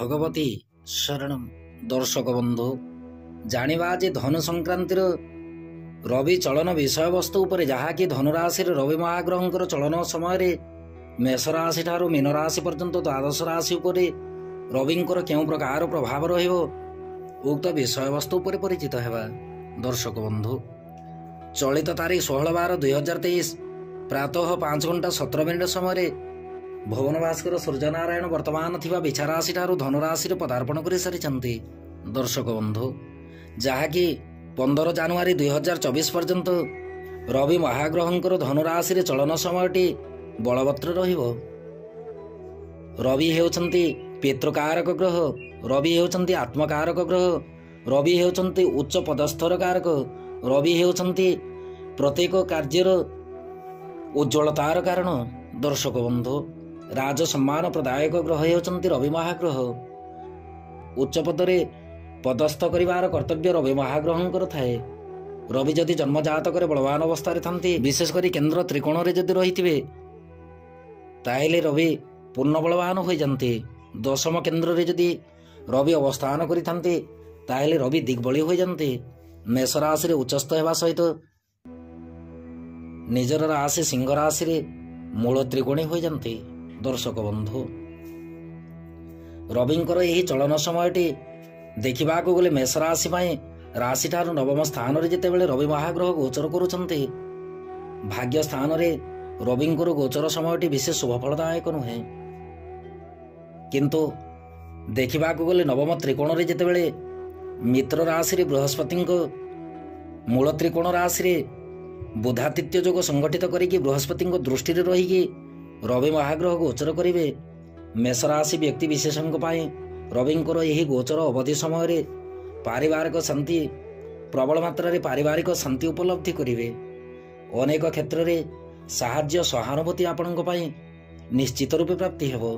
भगवती शरणम। दर्शक बंधु जानिबा जे धनु संक्रांतिर रवि चलन विषय वस्तु उपर जहाँकि धनुराशि रवि महाग्रहंकर चलन समय मेष राशि ठारू मीन राशि पर्यंत द्वादश राशि उपर रविंकर केउ प्रकार प्रभाव रहिबो उक्त विषय वस्तु उपर परिचित हेबा। दर्शक बंधु चलित तारीख 16/12/2023 प्रातः 5:17 समय भुवन भास्कर सूर्यनारायण वर्तमान थिबा बिछा राशि ठारू धनुराशि पदार्पण कर सारी। दर्शक बंधु जहाँकि 15 जानुआरी 2024 पर्यंत रवि महाग्रहंकर धनुराशि चलन समयटी बलवत्र रहिबो। रवि हेउचंती पितृकारक ग्रह, रवि हेउचंती आत्मकारक ग्रह, रवि हेउचंती उच्च पदस्थर कारक, रवि हेउचंती प्रत्येक कार्यर उज्ज्वलतार कारण। दर्शक बंधु राज सम्मान प्रदायक ग्रह हेउचंती रवि महाग्रह। उच्च पदरे पदस्थ करिवार कर्तव्य रवि महाग्रहंकर थाए। रवि जदि जन्म जातक बलवान अवस्था थांती विशेष करी केंद्र त्रिकोण रे जदि रहिथिबे ताहेले रवि पूर्ण बलवान हो जाते। दशम केंद्र रे जदि रवि अवस्थान करि थांती ताहेले रवि दिग्बली हो जाते। मेष राशि रे उच्चस्थ हेबा सहित निजर राशि सिंह राशि रे मूल त्रिकोणी हो जाते। दर्शक बंधु रविंकर यही चलन समयटी देखा गले मेष राशि राशि ठारू नवम स्थान रे जेतेबेले रवि महाग्रह गोचर करुछंती भाग्य स्थान रे रविंकर गोचर समयटी विशेष शुभफलदायक नुहे। किंतु देखा गले नवम त्रिकोण रे जेतेबेले मित्र राशि रे बृहस्पति मूल त्रिकोण राशि रे बुधातिथ्य जोग संगठित करिकी बृहस्पति दृष्टि रे रहिकी रवि महाग्रह गोचर करिवे। मेष राशि व्यक्ति विशेषज्ञ रविंकर यही गोचर अवधि समय पारिवारिक शांति प्रबल मात्रा रे पारिवारिक शांति उपलब्धि करिवे। अनेक क्षेत्र रे साहाय्य सहानुभूति आपणक पई निश्चित रूपे प्राप्ति हेबो।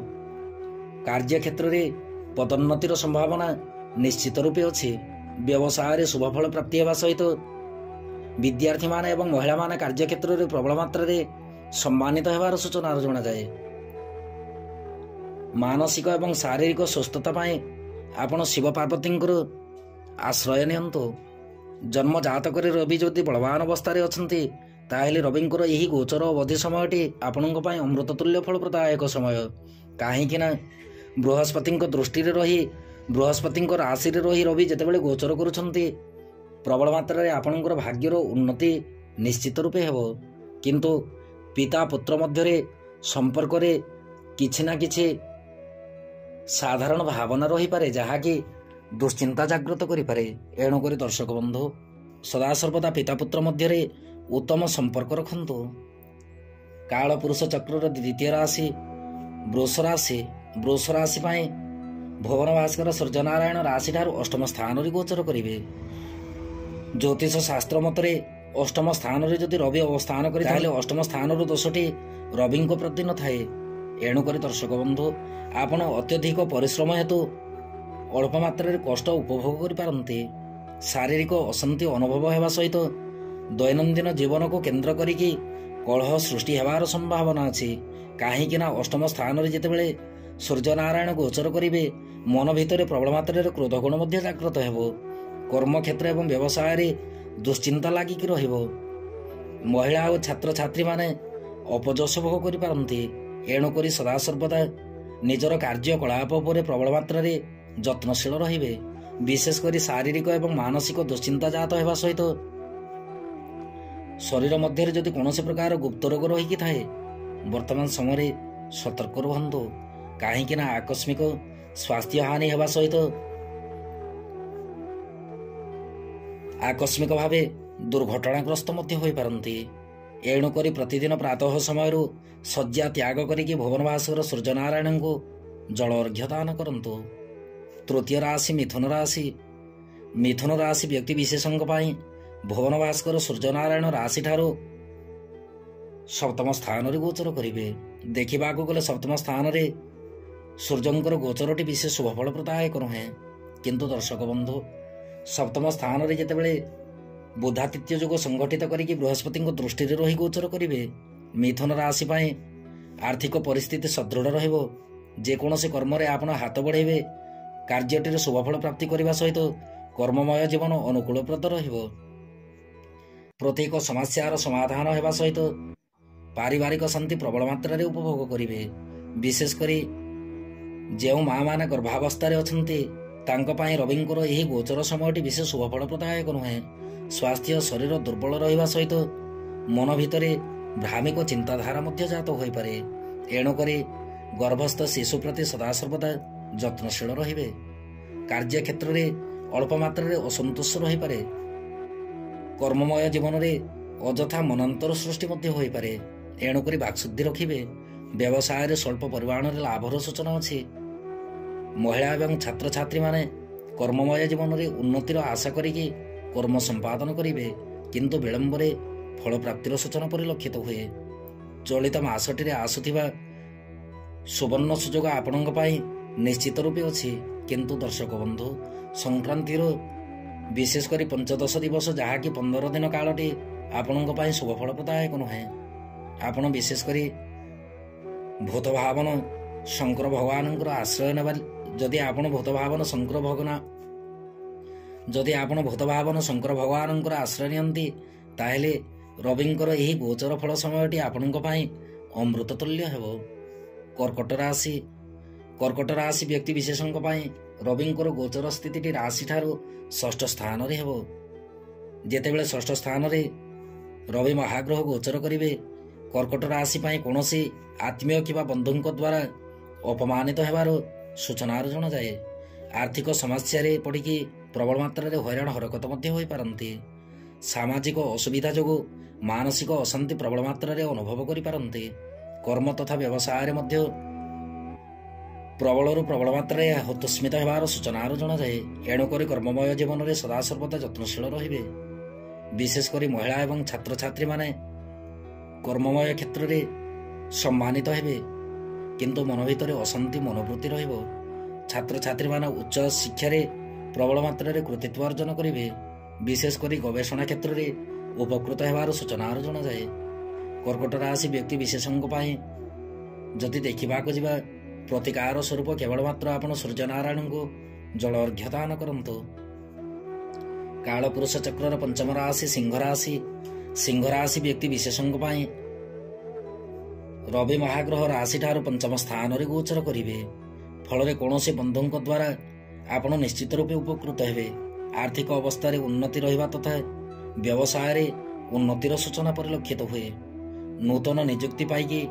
कार्य क्षेत्र रे पदोन्नतिर संभावना निश्चित रूपे अछि। व्यवसाय रे शुभफल प्राप्ति हेबा सहित विद्यार्थी माने एवं महिला माने कार्य क्षेत्र रे प्रबल मात्रा रे सम्मानित हेबार सूचना जणा जाए। मानसिक एवं शारीरिक सुस्थता पाए आपण शिव पार्वती आश्रय नियंतु। जन्म जातक रवि जदि बलवान अवस्था अच्छी ताहेले रविंकर यही गोचर अवधि समयटी आपण अमृत तुल्य फल प्रदायक समय। कहीं बृहस्पति दृष्टि रही बृहस्पति राशि रही रवि जितेबाला गोचर करुछंती प्रबल मात्रा रे आपणकर भाग्यर उन्नति निश्चित रूपे हेबो। किंतु पिता पुत्र मध्य संपर्क रे किछि ना किछि साधारण भावना रही पारे जहाँकि दुश्चिंता जागृत करि पारे। एणुक दर्शक बंधु सदा सर्वदा पिता पुत्र मध्य उत्तम संपर्क रखंतु। काल पुरुष चक्र द्वितीय राशि वृष राशि। वृष राशि पाए भुवन भास्कर सूर्यनारायण राशि ठारू अष्टम स्थान रे गोचर करिवे। ज्योतिष शास्त्र मतरे अष्टम स्थान रे जदि रवि अवस्थान करि ताहेले अष्टम स्थान रो दोषटी रवि को प्रति न थाए। एणुक दर्शक बंधु आपण अत्यधिक परिश्रम हेतु अल्प मात्रा कष्ट उपभोग कर पारंती। शारीरिक अशांति अनुभव हेबा सहित दैनंदिन जीवन को केंद्र करिकी कलह सृष्टि हेबार संभावना अछि। कहीं अष्टम स्थान रे जेतेबेले सूर्यनारायण गोचर करिवे मन भितर प्रबल मात्रा क्रोध गुण मध्य जागृत हेबो। कर्म क्षेत्र एवं व्यवसाय रे दुश्चिंता लागिकी रहिबो। महिला और छात्र छात्री माने अपजस भोग करि पारंती। एणुक सदा सर्वदा निजर कार्यकलाप पर प्रबल मात्रा रे जत्नशील रहिबे। विशेषकर शारीरिक एवं मानसिक दुश्चिंता जात हेबा सहित शरीर मध्य जदि कौन प्रकार गुप्त रोग रही थाए वर्तमान समय सतर्क रुहंतु। कहीं आकस्मिक स्वास्थ्य हानि हेबा सहित आकस्मिक भावे दुर्घटनाग्रस्त मध्य होई पारंती। एणुक प्रतिदिन प्रातः समय शଯ୍या त्याग करिकी भुवन भास्कर सूर्यनारायण को जल अर्घ्य दान करंतु। तृतीय राशि मिथुन राशि। मिथुन राशि व्यक्ति विशेषज्ञ भुवन भास्कर सूर्यनारायण राशि ठारू सप्तम स्थान रे गोचर करिवे। देखा गले सप्तम स्थान रे सूर्यंकर गोचरटी विशेष शुभफल प्रदायक नुहे। किंतु दर्शक बंधु सप्तम स्थान रे जेतेबेले बुधातिथ्य जोग संगठित करिकी बृहस्पति दृष्टि रे रही गोचर करिवे मिथुन राशि आर्थिक परिस्थिति सदृढ़ रहिबो। जेकोसी कर्म रे आपण हाथ बढ़ेबे କାର୍ଯ୍ୟଟିରେ ଶୁଭଫଳ ପ୍ରାପ୍ତି କରିବା ସହିତ କର୍ମମୟ ଜୀବନ ଅନୁକୂଳପ୍ରଦ ରହିବ। ପ୍ରତ୍ୟେକ ସମସ୍ୟାର ସମାଧାନ ହେବା ସହିତ ପାରିବାରିକ ଶାନ୍ତି ପ୍ରବଳ ମାତ୍ରାରେ ଉପଭୋଗ କରିବେ। ବିଶେଷ କରି ଯେଉଁ ମାଆମାନେ ଗର୍ଭାବସ୍ଥାରେ ଅଛନ୍ତି ତାଙ୍କ ପାଇଁ ରବିଙ୍କର ଏହି ଗୋଚର ସମୟଟି ବିଶେଷ ଶୁଭଫଳପ୍ରଦାୟକ ନୁହେଁ। ସ୍ୱାସ୍ଥ୍ୟ ଶରୀର ଦୁର୍ବଳ ରହିବା ସହିତ ମନ ଭିତରେ ଭ୍ରାମିକ ଚିନ୍ତାଧାରା ମଧ୍ୟ ଜାତ ହୋଇପାରେ। ଏଣୁକରି ଗର୍ଭସ୍ଥ ଶିଶୁ ପ୍ରତି ସଦାସର୍ବଦା ଯତ୍ନଶୀଳ ରହିବେ। କାର୍ଯ୍ୟକ୍ଷେତ୍ରରେ ଅଳ୍ପ ମାତ୍ରାରେ ଅସନ୍ତୋଷ ରହିପାରେ। କର୍ମମୟ ଜୀବନରେ ଅଯଥା ମନାନ୍ତର ସୃଷ୍ଟି ମଧ୍ୟ ହୋଇପାରେ। ଏଣୁକରି ବାକ୍ଶୁଦ୍ଧି ରଖିବେ। ବ୍ୟବସାୟରେ ସ୍ୱଳ୍ପ ପରିମାଣରେ ଲାଭର ସୂଚନା ଅଛି। ମହିଳା ଏବଂ ଛାତ୍ରଛାତ୍ରୀମାନେ କର୍ମମୟ ଜୀବନରେ ଉନ୍ନତିର ଆଶା କରିକି କର୍ମ ସମ୍ପାଦନ କରିବେ, କିନ୍ତୁ ବିଳମ୍ବରେ ଫଳପ୍ରାପ୍ତିର ସୂଚନା ପରିଲକ୍ଷିତ ହୁଏ। ଚଳିତ ମାସଟିରେ ଆସୁଥିବା ସୁବର୍ଣ୍ଣ ସୁଯୋଗ ଆପଣଙ୍କ ପାଇଁ ନିଶ୍ଚିତ ରୂପେ ଅଛି, କିନ୍ତୁ ଦର୍ଶକ ବନ୍ଧୁ, ସଂକ୍ରାନ୍ତିର ବିଶେଷ କରି ପଞ୍ଚଦଶ ଦିବସ ଯାହାକି 15 ଦିନ କାଳଟି ଆପଣଙ୍କ ପାଇଁ ଶୁଭଫଳପ୍ରଦାୟକ ନୁହେଁ। ଆପଣ ବିଶେଷ କରି ଭୂତ ଭାବନ ଶଙ୍କର ଭଗବାନଙ୍କର ଆଶ୍ରୟ ନେବା ଯଦି ଆପଣ ଭୂତ ଭାବନ ଶଙ୍କର ଭଗବାନଙ୍କର ଆଶ୍ରୟ ନିଅନ୍ତି, ତାହେଲେ ରବିଙ୍କର ଏହି ଗୋଚର ଫଳ ସମୟଟି ଆପଣଙ୍କ ପାଇଁ ଅମୃତ ତୁଲ୍ୟ ହେବ। କର୍କଟ ରାଶି ବ୍ୟକ୍ତି ବିଶେଷଙ୍କ ପାଇଁ ରବିଙ୍କର ଗୋଚର ସ୍ଥିତିଟି ରାଶିଠାରୁ ଷଷ୍ଠ ସ୍ଥାନରେ ହେବ। ଯେତେବେଳେ ଷଷ୍ଠ ସ୍ଥାନରେ ରବି ମହାଗ୍ରହ ଗୋଚର କରିବେ, କର୍କଟ ରାଶି ପାଇଁ କୌଣସି ଆତ୍ମୀୟ କିମ୍ବା ବନ୍ଧୁଙ୍କ ଦ୍ୱାରା ଅପମାନିତ ହେବାର ସୂଚନାରୁ ଜଣାଯାଏ। ଆର୍ଥିକ ସମସ୍ୟାରେ ପଡ଼ିକି ପ୍ରବଳ ମାତ୍ରାରେ ହଇରାଣ ହରକତ ମଧ୍ୟ ହୋଇପାରନ୍ତି। ସାମାଜିକ ଅସୁବିଧା ଯୋଗୁଁ ମାନସିକ ଅଶାନ୍ତି ପ୍ରବଳ ମାତ୍ରାରେ ଅନୁଭବ କରିପାରନ୍ତି। କର୍ମ ତଥା ବ୍ୟବସାୟରେ ମଧ୍ୟ ପ୍ରବଳରୁ ପ୍ରବଳ ମାତ୍ରାରେ ହତସ୍ମିତ ହେବାର ସୂଚନାରୁ ଜଣାଯାଏ। ଏଣୁକରି କର୍ମମୟ ଜୀବନରେ ସଦାସର୍ବଦା ଯତ୍ନଶୀଳ ରହିବେ। ବିଶେଷ କରି ମହିଳା ଏବଂ ଛାତ୍ରଛାତ୍ରୀମାନେ କର୍ମମୟ କ୍ଷେତ୍ରରେ ସମ୍ମାନିତ ହେବେ, କିନ୍ତୁ ମନ ଭିତରେ ଅଶାନ୍ତି ମନୋବୃତ୍ତି ରହିବ। ଛାତ୍ରଛାତ୍ରୀମାନେ ଉଚ୍ଚ ଶିକ୍ଷାରେ ପ୍ରବଳ ମାତ୍ରାରେ କୃତିତ୍ୱ ଅର୍ଜନ କରିବେ। ବିଶେଷ କରି ଗବେଷଣା କ୍ଷେତ୍ରରେ ଉପକୃତ ହେବାର ସୂଚନାରୁ ଜଣାଯାଏ। କର୍କଟ ରାଶି ବ୍ୟକ୍ତି ବିଶେଷଙ୍କ ପାଇଁ ଯଦି ଦେଖିବାକୁ ଯିବା, ପ୍ରତିକାର ସ୍ୱରୂପ କେବଳ ମାତ୍ର ଆପଣ ସୂର୍ଯ୍ୟନାରାୟଣଙ୍କୁ ଜଳ ଅର୍ଘ୍ୟ ଦାନ କରନ୍ତୁ। କାଳପୁରୁଷ ଚକ୍ରର ପଞ୍ଚମ ରାଶି ସିଂହ ରାଶି ବ୍ୟକ୍ତି ବିଶେଷଙ୍କ ପାଇଁ ରବି ମହାଗ୍ରହ ରାଶିଠାରୁ ପଞ୍ଚମ ସ୍ଥାନରେ ଗୋଚର କରିବେ। ଫଳରେ କୌଣସି ବନ୍ଧୁଙ୍କ ଦ୍ୱାରା ଆପଣ ନିଶ୍ଚିତ ରୂପେ ଉପକୃତ ହେବେ। ଆର୍ଥିକ ଅବସ୍ଥାରେ ଉନ୍ନତି ରହିବା ତଥା ବ୍ୟବସାୟରେ ଉନ୍ନତିର ସୂଚନା ପରିଲକ୍ଷିତ ହୁଏ। ନୂତନ ନିଯୁକ୍ତି ପାଇକି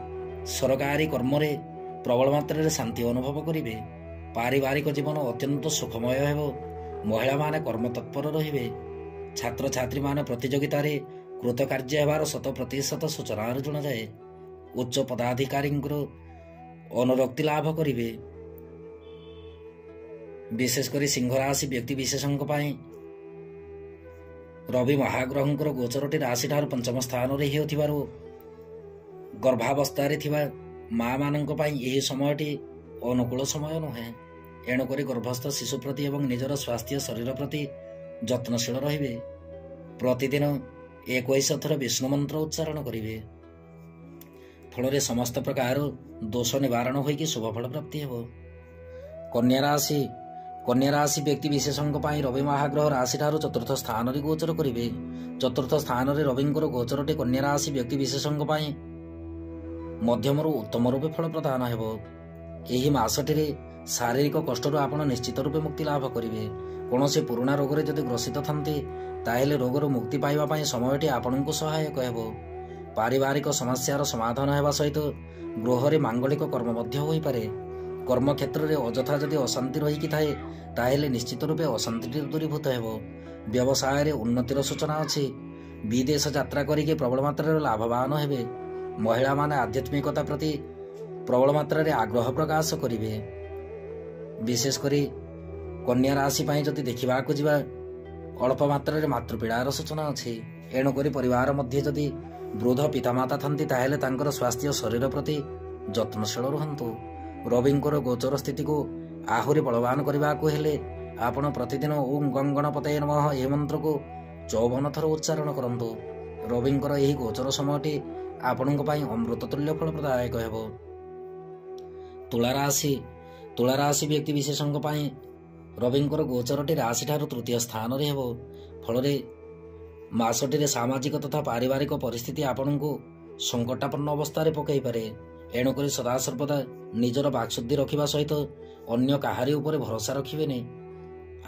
ସରକାରୀ କର୍ମରେ ପ୍ରବଳ ମାତ୍ରାରେ ଶାନ୍ତି ଅନୁଭବ କରିବେ। ପାରିବାରିକ ଜୀବନ ଅତ୍ୟନ୍ତ ସୁଖମୟ ହେବ। ମହିଳାମାନେ କର୍ମତତ୍ପର ରହିବେ। ଛାତ୍ରଛାତ୍ରୀମାନେ ପ୍ରତିଯୋଗିତାରେ କୃତକାର୍ଯ୍ୟ ହେବାର 100% ସୂଚନାରୁ ଜଣାଯାଏ। ଉଚ୍ଚ ପଦାଧିକାରୀଙ୍କର ଅନୁରକ୍ତି ଲାଭ କରିବେ। ବିଶେଷ କରି ସିଂହ ରାଶି ବ୍ୟକ୍ତି ବିଶେଷଙ୍କ ପାଇଁ ରବି ମହାଗ୍ରହଙ୍କର ଗୋଚରଟି ରାଶିଠାରୁ ପଞ୍ଚମ ସ୍ଥାନରେ ହେଉଥିବାରୁ ଗର୍ଭାବସ୍ଥାରେ ଥିବା ମା ମାନଙ୍କ ପାଇଁ ଏହି ସମୟଟି ଅନୁକୂଳ ସମୟ ନୁହେଁ। ଏଣୁକରି ଗର୍ଭସ୍ଥ ଶିଶୁ ପ୍ରତି ଏବଂ ନିଜର ସ୍ୱାସ୍ଥ୍ୟ ଶରୀର ପ୍ରତି ଯତ୍ନଶୀଳ ରହିବେ। ପ୍ରତିଦିନ 21 ଥର ବିଷ୍ଣୁ ମନ୍ତ୍ର ଉଚ୍ଚାରଣ କରିବେ। ଫଳରେ ସମସ୍ତ ପ୍ରକାର ଦୋଷ ନିବାରଣ ହୋଇକି ଶୁଭଫଳ ପ୍ରାପ୍ତି ହେବ। କନ୍ୟା ରାଶି ବ୍ୟକ୍ତି ବିଶେଷଙ୍କ ପାଇଁ ରବି ମହାଗ୍ରହ ରାଶିଠାରୁ ଚତୁର୍ଥ ସ୍ଥାନରେ ଗୋଚର କରିବେ। ଚତୁର୍ଥ ସ୍ଥାନରେ ରବିଙ୍କର ଗୋଚରଟି କନ୍ୟା ରାଶି ବ୍ୟକ୍ତି ବିଶେଷଙ୍କ ପାଇଁ ମଧ୍ୟମରୁ ଉତ୍ତମ ରୂପେ ଫଳ ପ୍ରଦାନ ହେବ। ଏହି ମାସଟିରେ ଶାରୀରିକ କଷ୍ଟରୁ ଆପଣ ନିଶ୍ଚିତ ରୂପେ ମୁକ୍ତି ଲାଭ କରିବେ। କୌଣସି ପୁରୁଣା ରୋଗରେ ଯଦି ଗ୍ରସିତ ଥାନ୍ତି, ତାହେଲେ ରୋଗରୁ ମୁକ୍ତି ପାଇବା ପାଇଁ ସମୟଟି ଆପଣଙ୍କୁ ସହାୟକ ହେବ। ପାରିବାରିକ ସମସ୍ୟାର ସମାଧାନ ହେବା ସହିତ ଗୃହରେ ମାଙ୍ଗଳିକ କର୍ମ ମଧ୍ୟ ହୋଇପାରେ। କର୍ମକ୍ଷେତ୍ରରେ ଅଯଥା ଯଦି ଅଶାନ୍ତି ରହିକି ଥାଏ, ତାହେଲେ ନିଶ୍ଚିତ ରୂପେ ଅଶାନ୍ତିଟି ଦୂରୀଭୂତ ହେବ। ବ୍ୟବସାୟରେ ଉନ୍ନତିର ସୂଚନା ଅଛି। ବିଦେଶ ଯାତ୍ରା କରିକି ପ୍ରବଳ ମାତ୍ରାରେ ଲାଭବାନ ହେବେ। ମହିଳାମାନେ ଆଧ୍ୟାତ୍ମିକତା ପ୍ରତି ପ୍ରବଳ ମାତ୍ରାରେ ଆଗ୍ରହ ପ୍ରକାଶ କରିବେ। ବିଶେଷ କରି କନ୍ୟା ରାଶି ପାଇଁ ଯଦି ଦେଖିବାକୁ ଯିବା, ଅଳ୍ପ ମାତ୍ରାରେ ମାତୃପୀଡ଼ାର ସୂଚନା ଅଛି। ଏଣୁକରି ପରିବାର ମଧ୍ୟ ଯଦି ବୃଦ୍ଧ ପିତାମାତା ଥାନ୍ତି, ତାହେଲେ ତାଙ୍କର ସ୍ୱାସ୍ଥ୍ୟ ଶରୀର ପ୍ରତି ଯତ୍ନଶୀଳ ରୁହନ୍ତୁ। ରବିଙ୍କର ଗୋଚର ସ୍ଥିତିକୁ ଆହୁରି ବଳବାନ କରିବାକୁ ହେଲେ ଆପଣ ପ୍ରତିଦିନ ଓಂ ଗଂ ଗଣପତୟେ ନମଃ ଏହି ମନ୍ତ୍ରକୁ 54 ଥର ଉଚ୍ଚାରଣ କରନ୍ତୁ। ରବିଙ୍କର ଏହି ଗୋଚର ସମୟଟି ଆପଣଙ୍କ ପାଇଁ ଅମୃତ ତୁଲ୍ୟ ଫଳ ପ୍ରଦାୟକ ହେବ। ତୁଳା ରାଶି ବ୍ୟକ୍ତି ବିଶେଷଙ୍କ ପାଇଁ ରବିଙ୍କର ଗୋଚରଟି ରାଶିଠାରୁ ତୃତୀୟ ସ୍ଥାନରେ ହେବ। ଫଳରେ ମାସଟିରେ ସାମାଜିକ ତଥା ପାରିବାରିକ ପରିସ୍ଥିତି ଆପଣଙ୍କୁ ସଙ୍କଟାପନ୍ନ ଅବସ୍ଥାରେ ପକାଇପାରେ। ଏଣୁକରି ସଦାସର୍ବଦା ନିଜର ବାକ୍ଶୁଦ୍ଧି ରଖିବା ସହିତ ଅନ୍ୟ କାହାରି ଉପରେ ଭରସା ରଖିବେନି।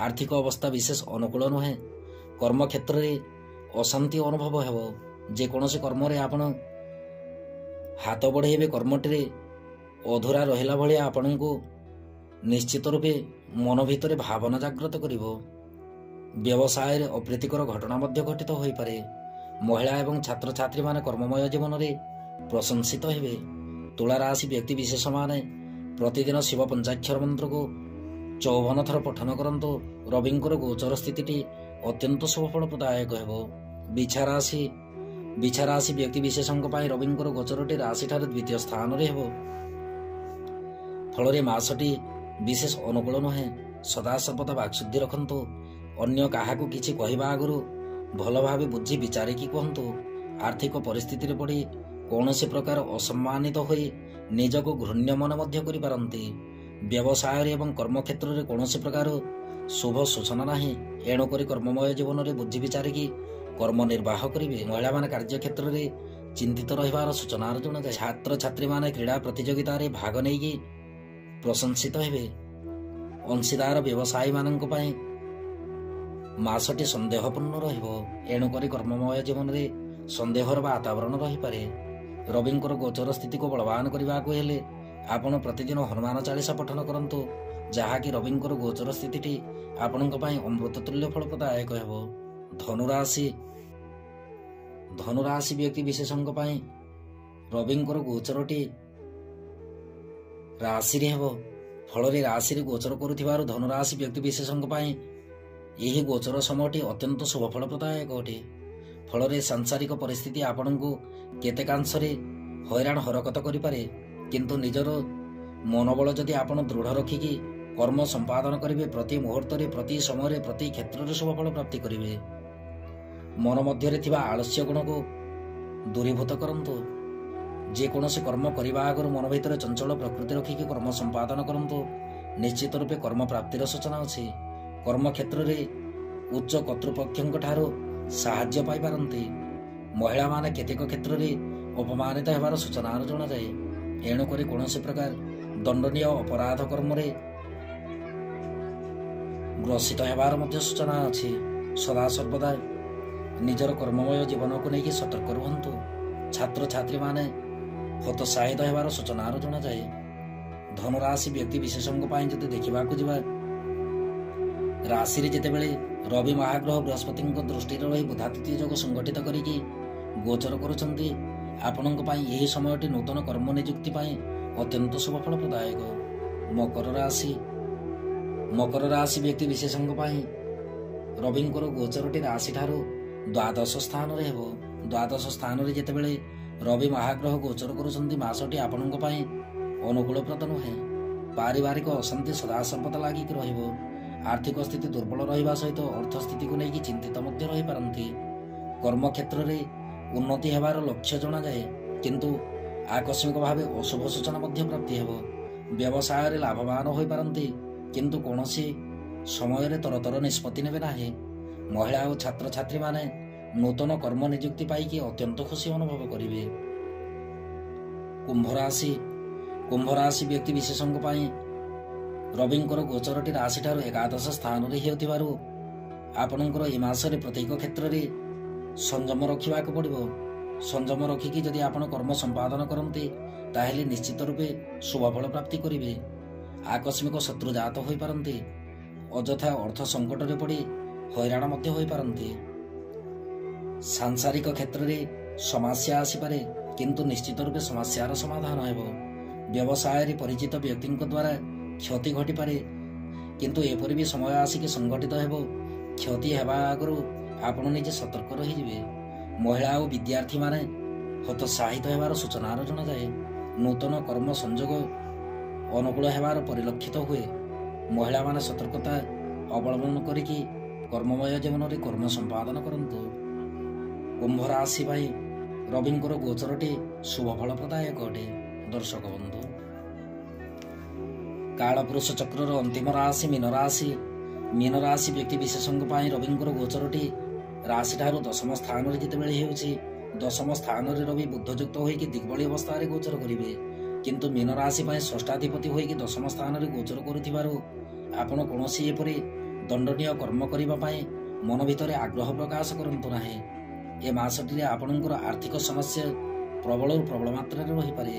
ଆର୍ଥିକ ଅବସ୍ଥା ବିଶେଷ ଅନୁକୂଳ ନୁହେଁ। କର୍ମକ୍ଷେତ୍ରରେ ଅଶାନ୍ତି ଅନୁଭବ ହେବ। ଯେକୌଣସି କର୍ମରେ ଆପଣ ହାତ ବଢ଼େଇବେ କର୍ମଟିରେ ଅଧୁରା ରହିଲା ଭଳିଆ ଆପଣଙ୍କୁ ନିଶ୍ଚିତ ରୂପେ ମନ ଭିତରେ ଭାବନା ଜାଗ୍ରତ କରିବ। ବ୍ୟବସାୟରେ ଅପ୍ରୀତିକର ଘଟଣା ମଧ୍ୟ ଘଟିତ ହୋଇପାରେ। ମହିଳା ଏବଂ ଛାତ୍ରଛାତ୍ରୀମାନେ କର୍ମମୟ ଜୀବନରେ ପ୍ରଶଂସିତ ହେବେ। ତୁଳା ରାଶି ବ୍ୟକ୍ତି ବିଶେଷମାନେ ପ୍ରତିଦିନ ଶିବ ପଞ୍ଚାକ୍ଷର ମନ୍ତ୍ରକୁ 54 ଥର ପଠନ କରନ୍ତୁ। ରବିଙ୍କର ଗୋଚର ସ୍ଥିତିଟି ଅତ୍ୟନ୍ତ ଶୁଭଫଳପ୍ରଦାୟକ ହେବ। ବିଛା ରାଶି ବ୍ୟକ୍ତି ବିଶେଷଙ୍କ ପାଇଁ ରବିଙ୍କର ଗୋଚରଟି ରାଶିଠାରୁ ଦ୍ୱିତୀୟ ସ୍ଥାନରେ ହେବ। ଫଳରେ ମାସଟି ବିଶେଷ ଅନୁକୂଳ ନୁହେଁ। ସଦାସର୍ବଦା ବାକ୍ଶୁଦ୍ଧି ରଖନ୍ତୁ। ଅନ୍ୟ କାହାକୁ କିଛି କହିବା ଆଗରୁ ଭଲ ଭାବେ ବୁଝି ବିଚାରିକି କୁହନ୍ତୁ। ଆର୍ଥିକ ପରିସ୍ଥିତିରେ ପଡ଼ି କୌଣସି ପ୍ରକାର ଅସମ୍ମାନିତ ହୋଇ ନିଜକୁ ଘୃଣ୍ୟ ମନେ ମଧ୍ୟ କରିପାରନ୍ତି। ବ୍ୟବସାୟରେ ଏବଂ କର୍ମକ୍ଷେତ୍ରରେ କୌଣସି ପ୍ରକାର ଶୁଭ ସୂଚନା ନାହିଁ। ଏଣୁକରି କର୍ମମୟ ଜୀବନରେ ବୁଝି ବିଚାରିକି କର୍ମ ନିର୍ବାହ କରିବେ। ମହିଳାମାନେ କାର୍ଯ୍ୟକ୍ଷେତ୍ରରେ ଚିନ୍ତିତ ରହିବାର ସୂଚନାର ଜଣାଯାଏ। ଛାତ୍ରଛାତ୍ରୀମାନେ କ୍ରୀଡ଼ା ପ୍ରତିଯୋଗିତାରେ ଭାଗ ନେଇକି ପ୍ରଶଂସିତ ହେବେ। ଅଂଶୀଦାର ବ୍ୟବସାୟୀମାନଙ୍କ ପାଇଁ ମାସଟି ସନ୍ଦେହପୂର୍ଣ୍ଣ ରହିବ। ଏଣୁକରି କର୍ମମୟ ଜୀବନରେ ସନ୍ଦେହର ବାତାବରଣ ରହିପାରେ। ରବିଙ୍କର ଗୋଚର ସ୍ଥିତିକୁ ବଳବାନ କରିବାକୁ ହେଲେ ଆପଣ ପ୍ରତିଦିନ ହନୁମାନ ଚାଳିଶା ପଠନ କରନ୍ତୁ, ଯାହାକି ରବିଙ୍କର ଗୋଚର ସ୍ଥିତିଟି ଆପଣଙ୍କ ପାଇଁ ଅମୃତ ତୁଲ୍ୟ ଫଳପ୍ରଦାୟକ ହେବ। ଧନୁରାଶି ବ୍ୟକ୍ତି ବିଶେଷଙ୍କ ପାଇଁ ରବିଙ୍କର ଗୋଚରଟି ରାଶିରେ ହେବ। ଫଳରେ ରାଶିରେ ଗୋଚର କରୁଥିବାରୁ ଧନୁରାଶି ବ୍ୟକ୍ତି ବିଶେଷଙ୍କ ପାଇଁ ଏହି ଗୋଚର ସମୟଟି ଅତ୍ୟନ୍ତ ଶୁଭଫଳପ୍ରଦାୟକ ଅଟେ। ଫଳରେ ସାଂସାରିକ ପରିସ୍ଥିତି ଆପଣଙ୍କୁ କେତେକାଂଶରେ ହଇରାଣ ହରକତ କରିପାରେ। କିନ୍ତୁ ନିଜର ମନୋବଳ ଯଦି ଆପଣ ଦୃଢ଼ ରଖିକି କର୍ମ ସମ୍ପାଦନ କରିବେ, ପ୍ରତି ମୁହୂର୍ତ୍ତରେ, ପ୍ରତି ସମୟରେ, ପ୍ରତି କ୍ଷେତ୍ରରେ ଶୁଭଫଳ ପ୍ରାପ୍ତି କରିବେ। ମନ ମଧ୍ୟରେ ଥିବା ଆଳସ୍ୟ ଗୁଣକୁ ଦୂରୀଭୂତ କରନ୍ତୁ। ଯେକୌଣସି କର୍ମ କରିବା ଆଗରୁ ମନ ଭିତରେ ଚଞ୍ଚଳ ପ୍ରକୃତି ରଖିକି କର୍ମ ସମ୍ପାଦନ କରନ୍ତୁ। ନିଶ୍ଚିତ ରୂପେ କର୍ମ ପ୍ରାପ୍ତିର ସୂଚନା ଅଛି। କର୍ମକ୍ଷେତ୍ରରେ ଉଚ୍ଚ କର୍ତ୍ତୃପକ୍ଷଙ୍କ ଠାରୁ ସାହାଯ୍ୟ ପାଇପାରନ୍ତି। ମହିଳାମାନେ କେତେକ କ୍ଷେତ୍ରରେ ଅପମାନିତ ହେବାର ସୂଚନାର ଜଣାଯାଏ। ଏଣୁକରି କୌଣସି ପ୍ରକାର ଦଣ୍ଡନୀୟ ଅପରାଧ କର୍ମରେ ଗ୍ରସିତ ହେବାର ମଧ୍ୟ ସୂଚନା ଅଛି। ସଦାସର୍ବଦା ନିଜର କର୍ମମୟ ଜୀବନକୁ ନେଇକି ସତର୍କ ରୁହନ୍ତୁ। ଛାତ୍ରଛାତ୍ରୀମାନେ ହତୋତ୍ସାହିତ ହେବାର ସୂଚନାର ଜଣାଯାଏ। ଧନୁରାଶି ବ୍ୟକ୍ତି ବିଶେଷଙ୍କ ପାଇଁ ଯଦି ଦେଖିବାକୁ ଯିବା, ରାଶିରେ ଯେତେବେଳେ ରବି ମହାଗ୍ରହ ବୃହସ୍ପତିଙ୍କ ଦୃଷ୍ଟିରେ ରହି ବୁଧାତିଥ୍ୟ ଯୋଗ ସଂଗଠିତ କରିକି ଗୋଚର କରୁଛନ୍ତି, ଆପଣଙ୍କ ପାଇଁ ଏହି ସମୟଟି ନୂତନ କର୍ମ ନିଯୁକ୍ତି ପାଇଁ ଅତ୍ୟନ୍ତ ଶୁଭଫଳପ୍ରଦାୟକ। ମକର ରାଶି ବ୍ୟକ୍ତି ବିଶେଷଙ୍କ ପାଇଁ ରବିଙ୍କର ଗୋଚରଟି ରାଶିଠାରୁ ଦ୍ୱାଦଶ ସ୍ଥାନରେ ହେବ। ଦ୍ୱାଦଶ ସ୍ଥାନରେ ଯେତେବେଳେ ରବି ମହାଗ୍ରହ ଗୋଚର କରୁଛନ୍ତି, ମାସଟି ଆପଣଙ୍କ ପାଇଁ ଅନୁକୂଳପ୍ରଦ ନୁହେଁ। ପାରିବାରିକ ଅଶାନ୍ତି ସଦାସର୍ବଦା ଲାଗିକି ରହିବ। ଆର୍ଥିକ ସ୍ଥିତି ଦୁର୍ବଳ ରହିବା ସହିତ ଅର୍ଥସ୍ଥିତିକୁ ନେଇକି ଚିନ୍ତିତ ମଧ୍ୟ ରହିପାରନ୍ତି। କର୍ମକ୍ଷେତ୍ରରେ ଉନ୍ନତି ହେବାର ଲକ୍ଷ୍ୟ ଜଣାଯାଏ, କିନ୍ତୁ ଆକସ୍ମିକ ଭାବେ ଅଶୁଭ ସୂଚନା ମଧ୍ୟ ପ୍ରାପ୍ତି ହେବ। ବ୍ୟବସାୟରେ ଲାଭବାନ ହୋଇପାରନ୍ତି, କିନ୍ତୁ କୌଣସି ସମୟରେ ତରତର ନିଷ୍ପତ୍ତି ନେବେ ନାହିଁ। ମହିଳା ଓ ଛାତ୍ରଛାତ୍ରୀମାନେ ନୂତନ କର୍ମ ନିଯୁକ୍ତି ପାଇକି ଅତ୍ୟନ୍ତ ଖୁସି ଅନୁଭବ କରିବେ। କୁମ୍ଭ ରାଶି ବ୍ୟକ୍ତି ବିଶେଷଙ୍କ ପାଇଁ ରବିଙ୍କର ଗୋଚରଟି ରାଶିଠାରୁ ଏକାଦଶ ସ୍ଥାନରେ ହେଉଥିବାରୁ ଆପଣଙ୍କର ଏ ମାସରେ ପ୍ରତ୍ୟେକ କ୍ଷେତ୍ରରେ ସଂଯମ ରଖିବାକୁ ପଡ଼ିବ। ସଂଯମ ରଖିକି ଯଦି ଆପଣ କର୍ମ ସମ୍ପାଦନ କରନ୍ତି, ତାହେଲେ ନିଶ୍ଚିତ ରୂପେ ଶୁଭଫଳ ପ୍ରାପ୍ତି କରିବେ। ଆକସ୍ମିକ ଶତ୍ରୁ ଜାତ ହୋଇପାରନ୍ତି। ଅଯଥା ଅର୍ଥ ସଙ୍କଟରେ ପଡ଼ି ହଇରାଣ ମଧ୍ୟ ହୋଇପାରନ୍ତି। ସାଂସାରିକ କ୍ଷେତ୍ରରେ ସମସ୍ୟା ଆସିପାରେ, କିନ୍ତୁ ନିଶ୍ଚିତ ରୂପେ ସମସ୍ୟାର ସମାଧାନ ହେବ। ବ୍ୟବସାୟରେ ପରିଚିତ ବ୍ୟକ୍ତିଙ୍କ ଦ୍ୱାରା କ୍ଷତି ଘଟିପାରେ, କିନ୍ତୁ ଏପରି ବି ସମୟ ଆସିକି ସଂଗଠିତ ହେବ। କ୍ଷତି ହେବା ଆଗରୁ ଆପଣ ନିଜେ ସତର୍କ ରହିଯିବେ। ମହିଳା ଓ ବିଦ୍ୟାର୍ଥୀମାନେ ହତୋତ୍ସାହିତ ହେବାର ସୂଚନାର ଜଣାଯାଏ। ନୂତନ କର୍ମ ସଂଯୋଗ ଅନୁକୂଳ ହେବାର ପରିଲକ୍ଷିତ ହୁଏ। ମହିଳାମାନେ ସତର୍କତା ଅବଲମ୍ବନ କରିକି କର୍ମମୟ ଜୀବନରେ କର୍ମ ସମ୍ପାଦନ କରନ୍ତୁ। କୁମ୍ଭ ରାଶି ପାଇଁ ରବିଙ୍କର ଗୋଚରଟି ଶୁଭଫଳପ୍ରଦାୟକ ଅଟେ। ଦର୍ଶକ ବନ୍ଧୁ, କାଳପୁରୁଷ ଚକ୍ରର ଅନ୍ତିମ ରାଶି ମୀନ ରାଶି। ମୀନ ରାଶି ବ୍ୟକ୍ତି ବିଶେଷଙ୍କ ପାଇଁ ରବିଙ୍କର ଗୋଚରଟି ରାଶିଠାରୁ ଦଶମ ସ୍ଥାନରେ ଯେତେବେଳେ ହେଉଛି, ଦଶମ ସ୍ଥାନରେ ରବି ବୁଦ୍ଧଯୁକ୍ତ ହୋଇକି ଦିଗ୍ବଳୀ ଅବସ୍ଥାରେ ଗୋଚର କରିବେ। କିନ୍ତୁ ମୀନ ରାଶି ପାଇଁ ଷଷ୍ଠାଧିପତି ହୋଇକି ଦଶମ ସ୍ଥାନରେ ଗୋଚର କରୁଥିବାରୁ ଆପଣ କୌଣସି ଏପରି ଦଣ୍ଡନୀୟ କର୍ମ କରିବା ପାଇଁ ମନ ଭିତରେ ଆଗ୍ରହ ପ୍ରକାଶ କରନ୍ତୁ ନାହିଁ। ଏ ମାସଟିରେ ଆପଣଙ୍କର ଆର୍ଥିକ ସମସ୍ୟା ପ୍ରବଳରୁ ପ୍ରବଳ ମାତ୍ରାରେ ରହିପାରେ,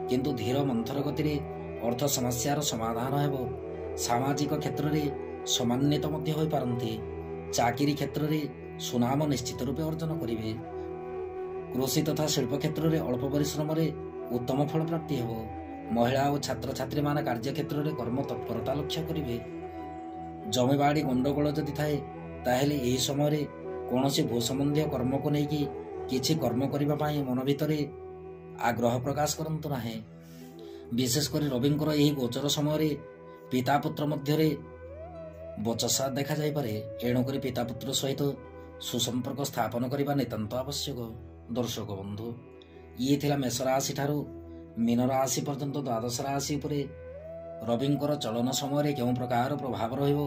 କିନ୍ତୁ ଧୀର ମନ୍ଥର ଗତିରେ ଅର୍ଥ ସମସ୍ୟାର ସମାଧାନ ହେବ। ସାମାଜିକ କ୍ଷେତ୍ରରେ ସମ୍ମାନିତ ମଧ୍ୟ ହୋଇପାରନ୍ତି। ଚାକିରି କ୍ଷେତ୍ରରେ ସୁନାମ ନିଶ୍ଚିତ ରୂପେ ଅର୍ଜନ କରିବେ। କୃଷି ତଥା ଶିଳ୍ପ କ୍ଷେତ୍ରରେ ଅଳ୍ପ ପରିଶ୍ରମରେ ଉତ୍ତମ ଫଳ ପ୍ରାପ୍ତି ହେବ। ମହିଳା ଓ ଛାତ୍ରଛାତ୍ରୀମାନେ କାର୍ଯ୍ୟକ୍ଷେତ୍ରରେ କର୍ମ ତତ୍ପରତା ଲକ୍ଷ୍ୟ କରିବେ। ଜମିବାଡ଼ି ଗଣ୍ଡଗୋଳ ଯଦି ଥାଏ ତାହେଲେ ଏହି ସମୟରେ କୌଣସି ଭୂ ସମ୍ବନ୍ଧୀୟ କର୍ମକୁ ନେଇକି କିଛି କର୍ମ କରିବା ପାଇଁ ମନ ଭିତରେ ଆଗ୍ରହ ପ୍ରକାଶ କରନ୍ତୁ ନାହିଁ। ବିଶେଷ କରି ରବିଙ୍କର ଏହି ଗୋଚର ସମୟରେ ପିତା ପୁତ୍ର ମଧ୍ୟରେ ବଚସା ଦେଖାଯାଇପାରେ। ଏଣୁକରି ପିତା ପୁତ୍ର ସହିତ ସୁସମ୍ପର୍କ ସ୍ଥାପନ କରିବା ନିତାନ୍ତ ଆବଶ୍ୟକ। ଦର୍ଶକ ବନ୍ଧୁ, ଇଏ ଥିଲା ମେଷ ରାଶି ଠାରୁ ମୀନ ରାଶି ପର୍ଯ୍ୟନ୍ତ ଦ୍ୱାଦଶ ରାଶି ଉପରେ ରବିଙ୍କର ଚଳନ ସମୟରେ କେଉଁ ପ୍ରକାର ପ୍ରଭାବ ରହିବ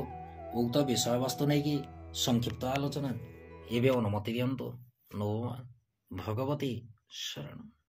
ଉକ୍ତ ବିଷୟବସ୍ତୁ ନେଇକି ସଂକ୍ଷିପ୍ତ ଆଲୋଚନା। ଏବେ ଅନୁମତି ଦିଅନ୍ତୁ। ନମଃ ଭଗବତୀ ଶରଣ।